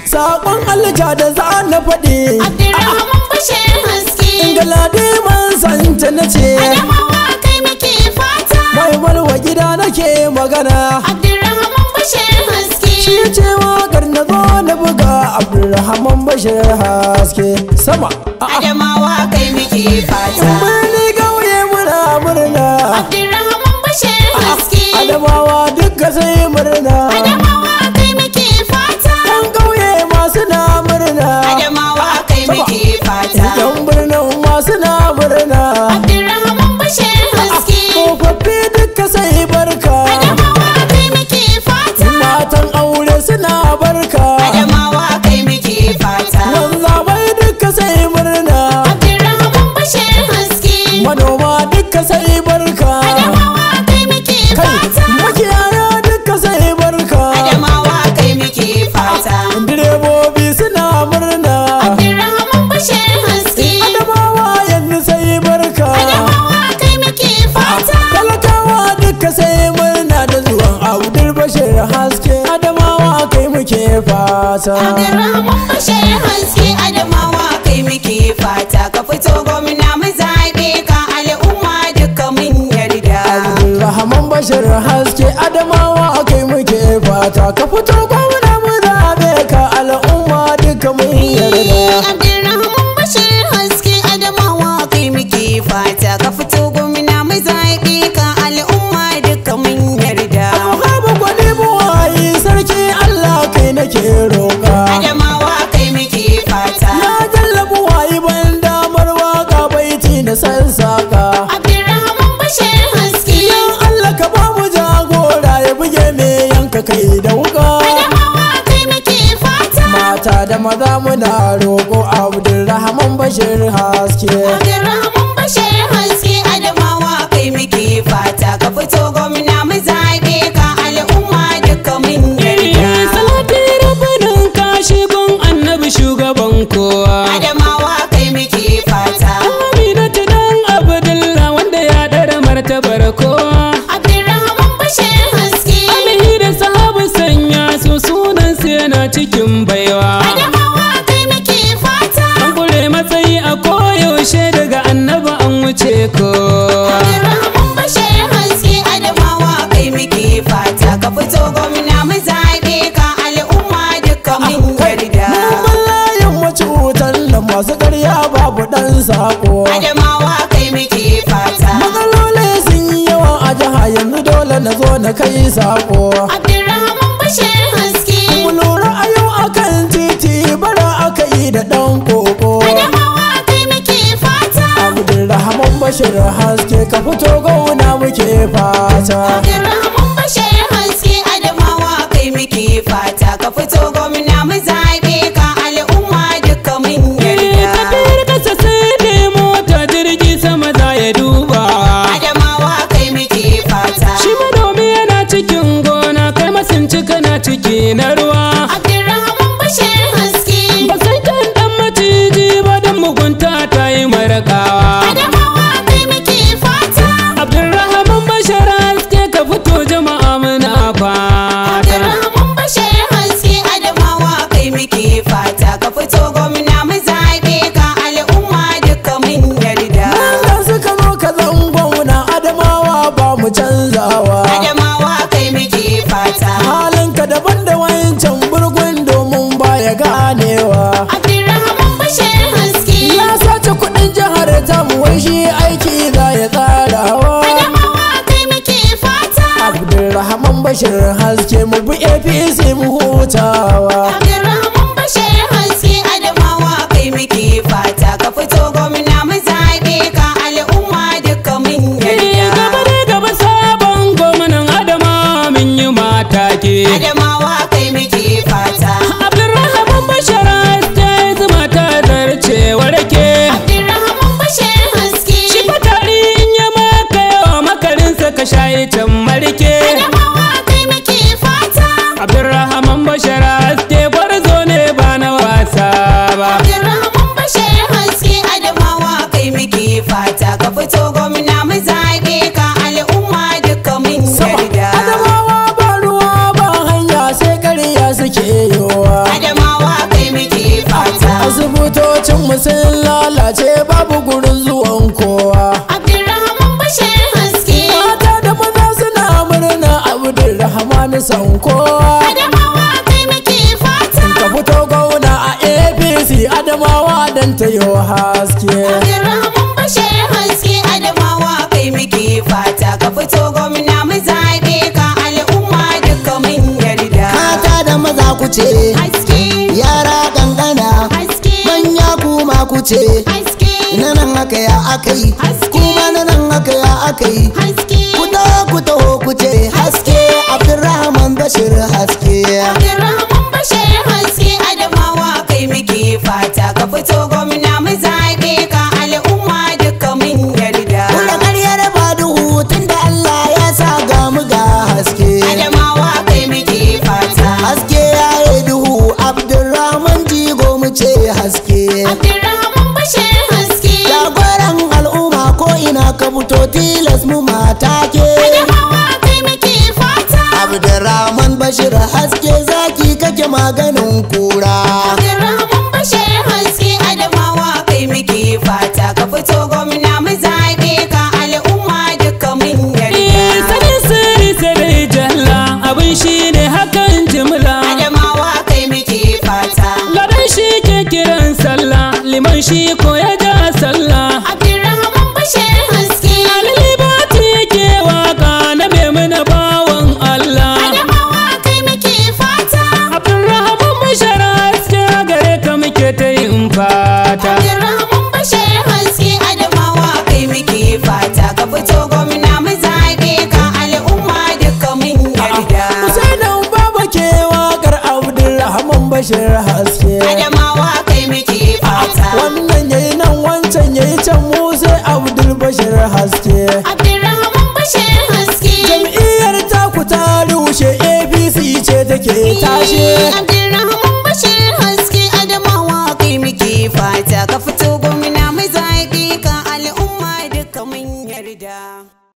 Sakon alja da za na faɗi Abdurrahman Bashir Haske Galadi man santa na ce Adamawa kai muke fata mai walwa gida nake magana Abdurrahman Bashir Haske shi ce wakar na zo na buga Abdurrahman Bashir Haske sama Adamawa kai muke fata Mani gauye muna murna Abdurrahman Bashir Haske Adamawa duka sai murna Adamawa kai muke fata Yan gauye masu na murna Adamawa kai muke fata Yan birnin masu na murna Abdurrahman Bashir Haske Tsofaffi duka sai barka Adamawa kai muke fata Matan aure suna barka Adamawa kai muke fata Wanzamai duka sai murna Abdurrahman Bashir Haske Manoma duka sai barka Adamawa kai muke fata Makiyaya duka sai barka Adamawa kai muke fata Direbobi suna murna Abdurrahman Bashir Haske Adamawa yanzu sai barka Adamawa kai muke fata Talakawa duka sai murna da zuwan Abdul Bashir Haske Adamawa kai muke fata Abdurrahman Bashir Haske Adamawa kai muke fata ka fito gwamna mu zabe ka al'umma duka mun yarda Abdurrahman Bashir Haske Adamawa kai muke fata ka fito gwamna mu zabe ka al'umma duka mun yarda Abdurrahman Bashir Haske Adamawa kai muke fata ka fito gwamna mu zabe ka al'umma duka mun yarda Babu gwani buwayi sarki Allah kai nake roƙa Adamawa kai muke fata Na jalla buwayi ban damar waka baiti na sansaka Abdurrahman Bashir Haske Yan Allah ka ba mu jagora ya buge me yanka kai da wuka Adamawa kai muke fata Mata da maza muna roƙo Abdurrahman Bashir Haske Abdurrahman Bashir Haske Adamawa kai muke fata ka fito gwamna mu zabe ka al'umma duka mun yarda Salati rabbanin kashi gun annabi shugaban kowa Adamawa kai muke fata Aminatu dan Abdullah wanda ya dara martabar kowa Abdurrahman Bashir Haske Alihi da sahabu sanya su sunan su yana cikin baiwa Adamawa kai muke fata An gure matsayi a koyaushe daga annabi an wuce kowa Abdurrahman Bashir Haske Adamawa kai muke fata ka fito gwamna mu zabe ka al'umma duka mun yarda Layin macutan nan masu ƙarya babu ɗan saƙo Adamawa kai muke fata Matsaloli sun yi yawa a jiha yanzu dole na zo na kai saƙo Abdurrahman Bashir Haske Mu lura a yau akan titi bara aka yi da ɗan koko Adamawa kai muke fata Abdurrahman Bashir Haske ka fito gauna muke fata Abdurrahman Bashir Haske Adamawa kai muke fata ka fito gwamna mu zabe ka al'umma duka mun yarda Tafiyar kasa sai dai mota jirgi sama za ya duba Adamawa kai muke fata Shi manomi yana cikin gona kai masinci kana ciki na ruwa Abdurrahman Bashir Haske Ba sai kan dan maciji ba dan mugunta ta yi marakawa Adamawa kai muke fata Abdurrahman Bashir Haske ka fito jama'a muna fata Abdurrahman Bashir Haske Adamawa kai muke fata ka fito gwamna mu zabe ka al'umma duka mun yarda Da suka zo ka zangona Adamawa ba mu canzawa Adamawa kai muke fata Halinka daban da wancan burgun domin baya ganewa Abdurrahman Bashir Haske Ya sace kudin jihar tamu wai shi aiki za ya tsarawa Adamawa kai muke fata Abdurrahman Bashir Haske mu bi APC mu hutawa Abdurrahman Bashir Haske Adamawa kai muke fata ka fito gwamna mu zabe ka al'umma duka mun yarda Gaba da gaba sabon gwamnan Adama min yi mata ke Adamawa kai muke fata Abdurrahman Bashir Haske zuma ta zarce warke Abdurrahman Bashir Haske Shi fatari in ya maka yawa makarinsa ka shayi can marke Adamawa kai muke fata Abdurrahman Bashir Haske gwarzo ne ba na wasa ba Abdurrahman Bashir Haske Adamawa kai muke fata ka fito gwamna mu zabe ka al'umma duka mun yarda Adamawa ba ruwa Abdulrahman san kowa. Adamawa kai muke fata. Ka fito gwamna a APC Adamawa dan ta yi haske. Abdulrahman Bashir haske Adamawa kai muke fata. Ka fito gwamna mu zaɓe ka al'umma duka mun yarda. Mata da maza ku ce, Haske, yara ƙanƙana, haske, manya kuma ku ce, haske, na nan haka ya aka yi, Haske. kuma na nan haka ya aka yi. haske. Ku taho ku ce, haske Abdulrahman Bashir haske. Abdulrahman Bashir haske Adamawa kai muke fata. Ka fito gwamna mu zaɓe ka al'umma duka mun yarda. Kula ƙaryar ba duhu tun da Allah ya sa ga mu ga haske. Adamawa kai muke fata. Haske ya yi duhu Abdulrahman jigo mu ce haske. Abdulrahman Bashir haske. Jagoran al'umma ko ina ka fito tilas mu mata ke. Adamawa kai muke fata. Abdulrahman Bashir haske zaki kake maganin kura. Abdulrahman Bashir haske Adamawa kai muke fata. Ka fito gwamna mu zaɓe ka al'umma duka mun yarda. Sanin sirri sai jalla abin shi ne hakan jimla. Adamawa kai muke fata. Ladan shi ke kiran sallah, liman shi ko ya ja sallah. Abdulrahman Bashir haske. Alibati yake waka na Maimuna bawan Allah. Adamawa kai muke fata. Abdulrahman Bashir haske gare ka muke ta yin fata. Abdulrahman Bashir haske Adamawa kai muke fata. Ka fito gwamna mu zaɓe ka al'umma duka mun yarda. Usainin baba ke wakar Abdulrahman Bashir haske. Adamawa kai muke fata. Wannan yayi nan wancan yayi can mu sai Abdul Bashir haske. Abdulrahman Bashir haske. Jam'iyyar taku ta rushe APC ce take tashe.